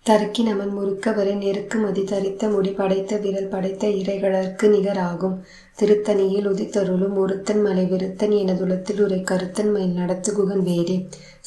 தருக்கி நமன் முறுக்க வரை நெருக்குமதி தரித்த முடி படைத்த விரல் படைத்த இறைகளற்கு நிகராகும். திருத்தணியில் உதித்தருளும் ஒருத்தன் மலை விருத்தன் எனதுலத்தில் உரை கருத்தன் மயில் நடத்து குகன் வேலே.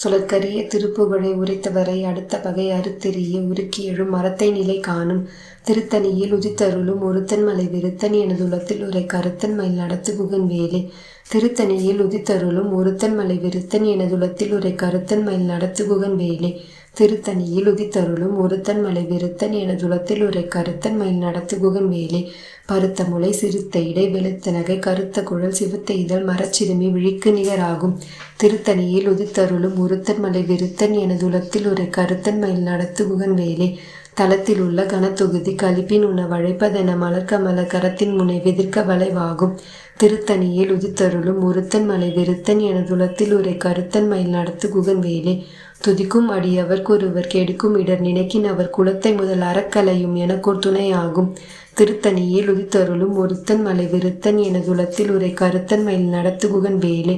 சுழற்கரிய திருப்புகழை உரைத்தவரை அடுத்த பகை அறுத்தெறிய உருக்கி எழும் மரத்தை நிலை காணும். திருத்தணியில் உதித்தருளும் ஒருத்தன் மலை விருத்தன் எனதுலத்தில் உரை கருத்தன் மயில் நடத்து குகன் வேலே. திருத்தணியில் உதித்தருளும் ஒருத்தன் மலை விருத்தன் எனதுலத்தில் உரை கருத்தன் மயில் நடத்து குகன் வேலே. திருத்தணியில் உதித்தருளும் ஒருத்தன் மலை விருத்தன் எனதுலத்தில் உரை கருத்தன் மயில் நடத்து குகன் வேலே. பருத்த முளை சிறுத்த இடை வெளுத்த நகை கருத்த குழல் சிவத்த இதழ் மரச்சிறுமி விழிக்கு நிகராகும். திருத்தணியில் உதித்தருளும் ஒருத்தன் மலை விருத்தன் எனதுலத்தில் உரை கருத்தன் மயில் நடத்து குகன் வேலே. தளத்தில் உள்ள கனத்தொகுதி கலிப்பின் உணவழைப்பதென மலர்கமல கரத்தின் முனை வெதிர்க்க வளைவாகும். திருத்தணியில் உதித்தருளும் ஒருத்தன் மலை விருத்தன் எனதுலத்தில் உரை கருத்தன் மயில் நடத்து குகன் வேலே. துதிக்கும் அடியவர்க்கொருவர் கெடுக்கும் இடர் நினைக்கின் அவர் குலத்தை முதல் அறக்கலையும் எனக்கோர் துணையாகும். திருத்தணியில் உதித்தருளும் ஒருத்தன் மலை விருத்தன் எனதுலத்தில் உரை கருத்தன் மயில் நடத்து குகன் வேலே.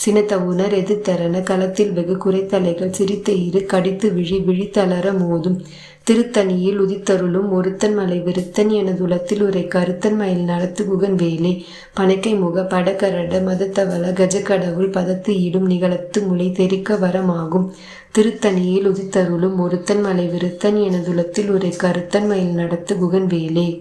சினத்த உணர் எதிர்த்தரன களத்தில் வெகு குறைத்தலைகள் சிரித்த இரு கடித்து விழி விழித்தளர மோதும். திருத்தணியில் உதித்தருளும் ஒருத்தன் மலை விருத்தன் எனதுலத்தில் உரை கருத்தன் மயில் நடத்து குகன் வேலே. பனைக்கை முக படகரட மதத்தவள கஜக்கடவுள் பதத்து ஈடும் நிகழத்து முளை தெரிக்க வரமாகும். திருத்தணியில் உதித்தருளும் ஒருத்தன் மலை விருத்தன் எனதுலத்தில் உரை கருத்தன் மயில் நடத்து குகன் வேலே.